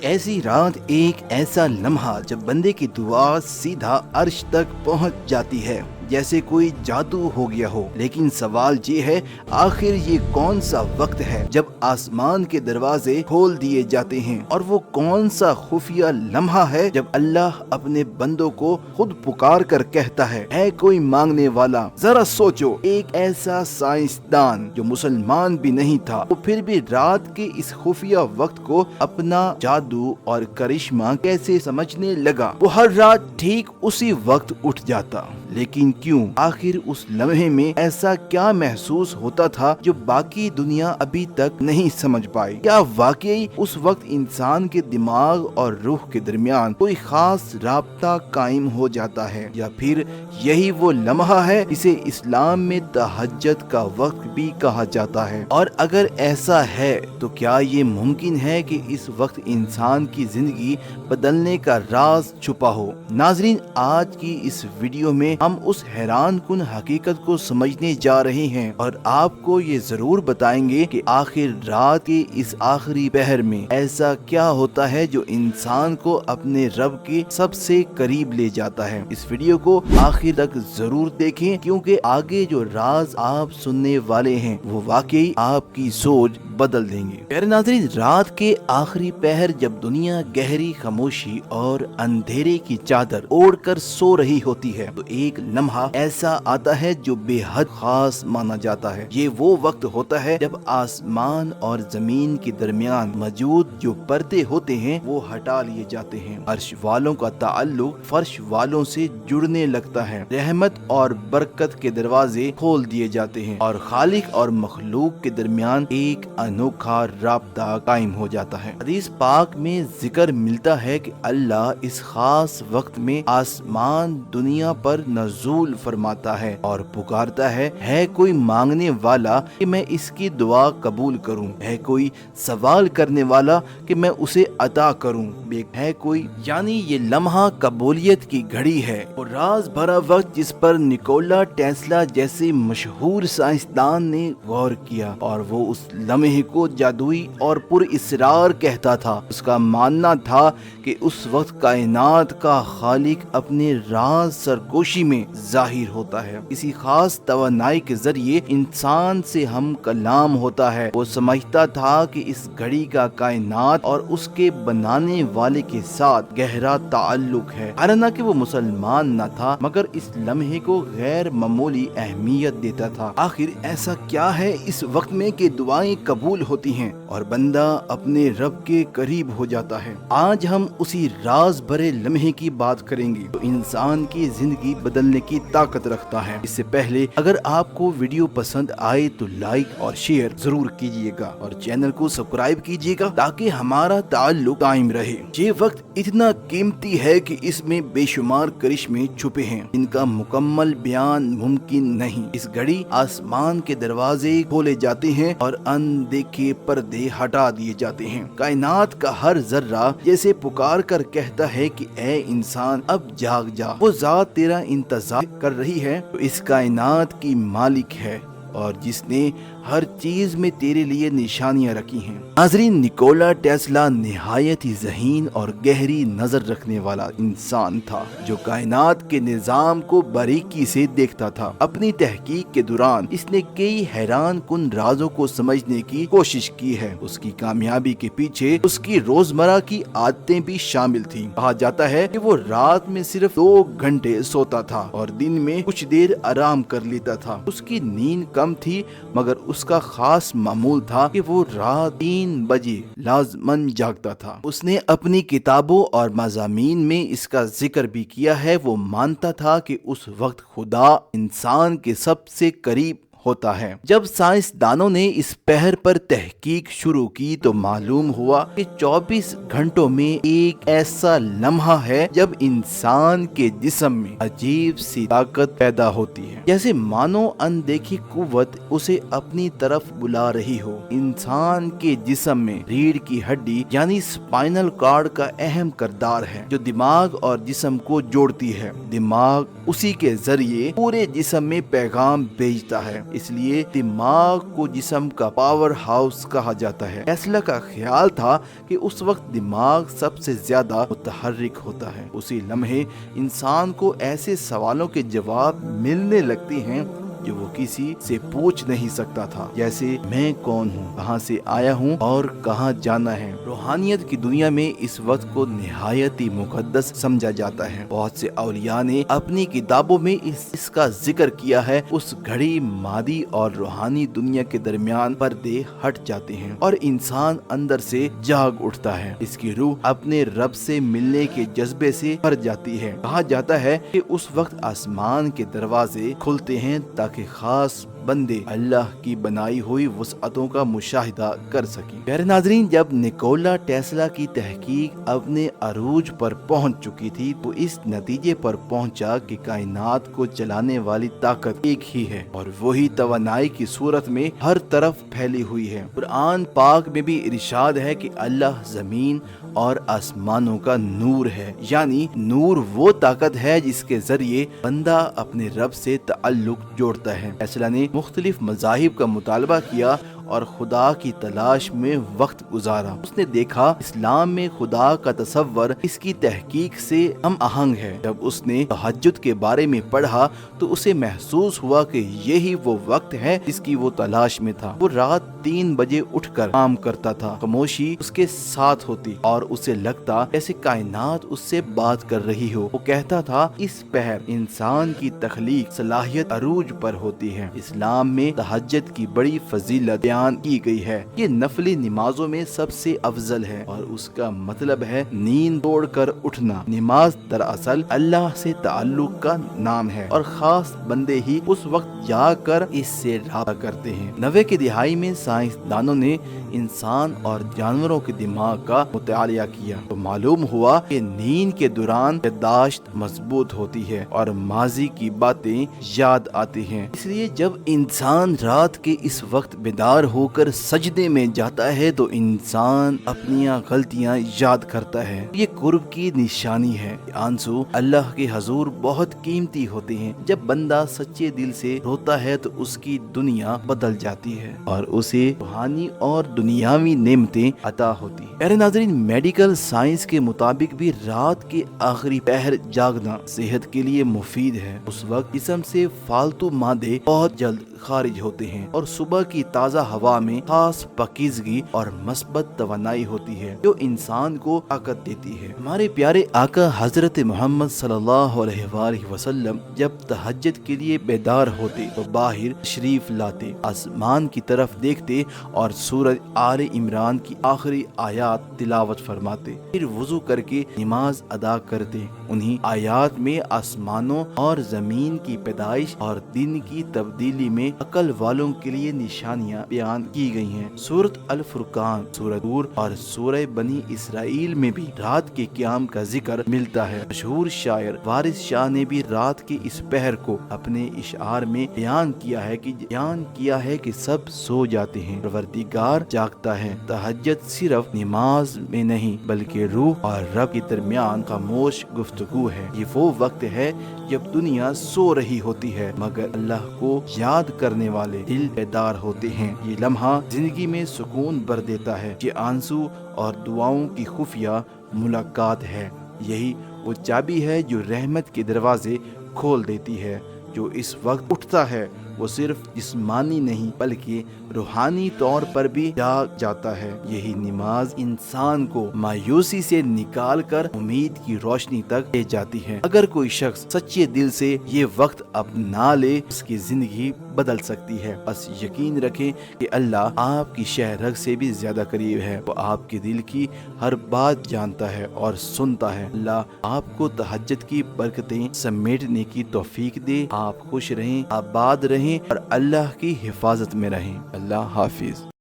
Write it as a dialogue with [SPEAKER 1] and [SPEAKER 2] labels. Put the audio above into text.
[SPEAKER 1] ایسی رات ایک ایسا لمحہ جب بندے کی دعا سیدھا عرش تک پہنچ جاتی ہے، جیسے کوئی جادو ہو گیا ہو۔ لیکن سوال یہ ہے، آخر یہ کون سا وقت ہے جب آسمان کے دروازے کھول دیے جاتے ہیں؟ اور وہ کون سا خفیہ لمحہ ہے جب اللہ اپنے بندوں کو خود پکار کر کہتا ہے، اے کوئی مانگنے والا ذرا سوچو۔ ایک ایسا سائنسدان جو مسلمان بھی نہیں تھا، وہ پھر بھی رات کے اس خفیہ وقت کو اپنا جادو اور کرشمہ کیسے سمجھنے لگا۔ وہ ہر رات ٹھیک اسی وقت اٹھ جاتا، لیکن کیوں؟ آخر اس لمحے میں ایسا کیا محسوس ہوتا تھا جو باقی دنیا ابھی تک نہیں سمجھ پائی؟ کیا واقعی اس وقت انسان کے دماغ اور روح کے درمیان کوئی خاص رابطہ قائم ہو جاتا ہے، یا پھر یہی وہ لمحہ ہے جسے اسلام میں تہجد کا وقت بھی کہا جاتا ہے؟ اور اگر ایسا ہے تو کیا یہ ممکن ہے کہ اس وقت انسان کی زندگی بدلنے کا راز چھپا ہو؟ ناظرین، آج کی اس ویڈیو میں ہم اس حیران کن حقیقت کو سمجھنے جا رہے ہیں اور آپ کو یہ ضرور بتائیں گے کہ آخر رات کے اس آخری پہر میں ایسا کیا ہوتا ہے جو انسان کو اپنے رب کے سب سے قریب لے جاتا ہے۔ اس ویڈیو کو آخر تک ضرور دیکھیں، کیونکہ آگے جو راز آپ سننے والے ہیں وہ واقعی آپ کی سوچ بدل دیں گے۔ پیارے ناظرین، رات کے آخری پہر جب دنیا گہری خاموشی اور اندھیرے کی چادر اوڑھ کر سو رہی ہوتی ہے، تو ایک لمحہ ایسا آتا ہے جو بے حد خاص مانا جاتا ہے۔ یہ وہ وقت ہوتا ہے جب آسمان اور زمین کے درمیان موجود جو پردے ہوتے ہیں وہ ہٹا لیے جاتے ہیں۔ عرش والوں کا تعلق فرش والوں سے جڑنے لگتا ہے، رحمت اور برکت کے دروازے کھول دیے جاتے ہیں، اور خالق اور مخلوق کے درمیان ایک انوکھا رابطہ قائم ہو جاتا ہے۔ حدیث پاک میں ذکر ملتا ہے کہ اللہ اس خاص وقت میں آسمان دنیا پر نزول فرماتا ہے اور پکارتا ہے کوئی مانگنے والا کہ میں اس کی دعا قبول کروں، ہے کوئی سوال کرنے والا کہ میں اسے عطا کروں، ہے کوئی، یعنی یہ لمحہ قبولیت کی گھڑی ہے، اور راز بھرا وقت جس پر نکولا ٹیسلا جیسے مشہور سائنسدان نے غور کیا، اور وہ اس لمحے کو جادوئی اور پر اسرار کہتا تھا۔ اس کا ماننا تھا کہ اس وقت کائنات کا خالق اپنے راز سرگوشی میں ظاہر ہوتا ہے، کسی خاص توانائی کے ذریعے انسان سے ہم کلام ہوتا ہے۔ وہ سمجھتا تھا کہ اس گھڑی کا کائنات اور اس کے بنانے والے کے ساتھ گہرا تعلق ہے۔ حالانکہ وہ مسلمان نہ تھا، مگر اس لمحے کو غیر معمولی اہمیت دیتا تھا۔ آخر ایسا کیا ہے اس وقت میں کہ دعائیں قبول ہوتی ہیں اور بندہ اپنے رب کے قریب ہو جاتا ہے؟ آج ہم اسی راز بھرے لمحے کی بات کریں گے تو انسان کی زندگی بدلنے کی طاقت رکھتا ہے۔ اس سے پہلے اگر آپ کو ویڈیو پسند آئے تو لائک اور شیئر ضرور کیجیے گا، اور چینل کو سبسکرائب کیجیے گا تاکہ ہمارا تعلق قائم رہے۔ یہ وقت اتنا قیمتی ہے کہ اس میں بے شمار کرشمے چھپے ہیں جن کا مکمل بیان ممکن نہیں۔ اس گھڑی آسمان کے دروازے کھولے جاتے ہیں اور اندیکھے پردے ہٹا دیے جاتے ہیں۔ کائنات کا ہر ذرہ جیسے پکار کر کہتا ہے کہ اے انسان اب جاگ جا، وہ ذات تیرا انتظار کر رہی ہے تو اس کائنات کی مالک ہے اور جس نے ہر چیز میں تیرے لیے نشانیاں رکھی ہیں۔ ناظرین، نکولا ٹیسلا نہایت ہی ذہین اور گہری نظر رکھنے والا انسان تھا جو کائنات کے نظام کو باریکی سے دیکھتا تھا۔ اپنی تحقیق کے دوران اس نے کئی حیران کن رازوں کو سمجھنے کی کوشش کی ہے۔ اس کی کامیابی کے پیچھے اس کی روزمرہ کی عادتیں بھی شامل تھیں۔ کہا جاتا ہے کہ وہ رات میں صرف 2 گھنٹے سوتا تھا اور دن میں کچھ دیر آرام کر لیتا تھا۔ اس کی نیند کم تھی، مگر اس کا خاص معمول تھا کہ وہ رات 3 بجے لازماً جاگتا تھا۔ اس نے اپنی کتابوں اور مضامین میں اس کا ذکر بھی کیا ہے۔ وہ مانتا تھا کہ اس وقت خدا انسان کے سب سے قریب ہوتا ہے۔ جب سائنسدانوں نے اس پہر پر تحقیق شروع کی تو معلوم ہوا کہ 24 گھنٹوں میں ایک ایسا لمحہ ہے جب انسان کے جسم میں عجیب سی طاقت پیدا ہوتی ہے، جیسے مانو اندیکھی قوت اسے اپنی طرف بلا رہی ہو۔ انسان کے جسم میں ریڑھ کی ہڈی یعنی اسپائنل کارڈ کا اہم کردار ہے جو دماغ اور جسم کو جوڑتی ہے۔ دماغ اسی کے ذریعے پورے جسم میں پیغام بھیجتا ہے۔ اس لیے دماغ کو جسم کا پاور ہاؤس کہا جاتا ہے۔ ٹیسلا کا خیال تھا کہ اس وقت دماغ سب سے زیادہ متحرک ہوتا ہے، اسی لمحے انسان کو ایسے سوالوں کے جواب ملنے لگتے ہیں جو وہ کسی سے پوچھ نہیں سکتا تھا، جیسے میں کون ہوں، کہاں سے آیا ہوں اور کہاں جانا ہے۔ روحانیت کی دنیا میں اس وقت کو نہایت ہی مقدس سمجھا جاتا ہے۔ بہت سے اولیاء نے اپنی کتابوں میں اس کا ذکر کیا ہے۔ اس گھڑی مادی اور روحانی دنیا کے درمیان پردے ہٹ جاتے ہیں اور انسان اندر سے جاگ اٹھتا ہے، اس کی روح اپنے رب سے ملنے کے جذبے سے بھر جاتی ہے۔ کہا جاتا ہے کہ اس وقت آسمان کے دروازے کھلتے ہیں تاکہ خاص بندے اللہ کی بنائی ہوئی وسعتوں کا مشاہدہ کر سکیں۔ پیارے ناظرین، جب نکولا ٹیسلا کی تحقیق اپنے عروج پر پہنچ چکی تھی تو اس نتیجے پر پہنچا کہ کائنات کو چلانے والی طاقت ایک ہی ہے اور وہی توانائی کی صورت میں ہر طرف پھیلی ہوئی ہے۔ قرآن پاک میں بھی ارشاد ہے کہ اللہ زمین اور آسمانوں کا نور ہے، یعنی نور وہ طاقت ہے جس کے ذریعے بندہ اپنے رب سے تعلق جوڑتا ہے۔ ٹیسلا نے مختلف مذاہب کا مطالبہ کیا اور خدا کی تلاش میں وقت گزارا۔ اس نے دیکھا اسلام میں خدا کا تصور اس کی تحقیق سے ہم آہنگ ہے۔ جب اس نے تہجد کے بارے میں پڑھا تو اسے محسوس ہوا کہ یہی وہ وقت ہے جس کی وہ تلاش میں تھا۔ وہ رات 3 بجے اٹھ کر کام کرتا تھا، خاموشی اس کے ساتھ ہوتی اور اسے لگتا جیسے کائنات اس سے بات کر رہی ہو۔ وہ کہتا تھا، اس پہر انسان کی تخلیق صلاحیت عروج پر ہوتی ہے۔ اسلام میں تہجد کی بڑی فضیلت بیان کی گئی ہے۔ یہ نفلی نمازوں میں سب سے افضل ہے اور اس کا مطلب ہے نیند توڑ کر اٹھنا۔ نماز دراصل اللہ سے تعلق کا نام ہے اور خاص بندے ہی اس وقت جا کر اس سے رابطہ کرتے ہیں۔ 90 کی دہائی میں سائنسدانوں نے انسان اور جانوروں کے دماغ کا مطالعہ کیا تو معلوم ہوا کہ نیند کے دوران یادداشت مضبوط ہوتی ہے اور ماضی کی باتیں یاد آتی ہیں۔ اس لیے جب انسان رات کے اس وقت بیدار ہو کر سجدے میں جاتا ہے تو انسان اپنی غلطیاں یاد کرتا ہے۔ یہ قرب کی نشانی ہے۔ آنسو اللہ کے حضور بہت قیمتی ہوتے ہیں۔ جب بندہ سچے دل سے روتا ہے تو اس کی دنیا بدل جاتی ہے اور اسے روحانی اور دنیاوی نعمتیں عطا ہوتی ہیں۔ پیارے ناظرین، میڈیکل سائنس کے مطابق بھی رات کے آخری پہر جاگنا صحت کے لیے مفید ہے۔ اس وقت جسم سے فالتو مادے بہت جلد خارج ہوتے ہیں اور صبح کی تازہ ہوا میں خاص پاکیزگی اور مثبت توانائی ہوتی ہے جو انسان کو طاقت دیتی ہے۔ ہمارے پیارے آقا حضرت محمد صلی اللہ علیہ وآلہ وسلم جب تہجد کے لیے بیدار ہوتے تو باہر تشریف لاتے، آسمان کی طرف دیکھتے اور سورۃ آل عمران کی آخری آیات تلاوت فرماتے، پھر وضو کر کے نماز ادا کرتے۔ انہی آیات میں آسمانوں اور زمین کی پیدائش اور دن کی تبدیلی میں عقل والوں کے لیے نشانیاں بیان کی گئی ہیں۔ سورۃ الفرقان، سورۃ طور اور سورہ بنی اسرائیل میں بھی رات کے قیام کا ذکر ملتا ہے۔ مشہور شاعر وارث شاہ نے بھی رات کے اس پہر کو اپنے اشعار میں بیان کیا ہے کہ سب سو جاتے ہیں، پروردگار جاگتا ہے۔ تہجد صرف نماز میں نہیں بلکہ روح اور رب کے درمیان خاموش گفتگو ہے۔ یہ وہ وقت ہے جب دنیا سو رہی ہوتی ہے مگر اللہ کو یاد کرنے والے دل بیدار ہوتے ہیں۔ یہ لمحہ زندگی میں سکون بھر دیتا ہے۔ یہ آنسو اور دعاؤں کی خفیہ ملاقات ہے۔ یہی وہ چابی ہے جو رحمت کے دروازے کھول دیتی ہے۔ جو اس وقت اٹھتا ہے وہ صرف جسمانی نہیں بلکہ روحانی طور پر بھی جاگ جاتا ہے۔ یہی نماز انسان کو مایوسی سے نکال کر امید کی روشنی تک لے جاتی ہے۔ اگر کوئی شخص سچے دل سے یہ وقت اپنا لے اس کی زندگی بدل سکتی ہے۔ بس یقین رکھیں کہ اللہ آپ کی شہ رگ سے بھی زیادہ قریب ہے۔ وہ آپ کے دل کی ہر بات جانتا ہے اور سنتا ہے۔ اللہ آپ کو تہجد کی برکتیں سمیٹنے کی توفیق دے۔ آپ خوش رہیں، آباد رہیں اور اللہ کی حفاظت میں رہیں۔ اللہ حافظ۔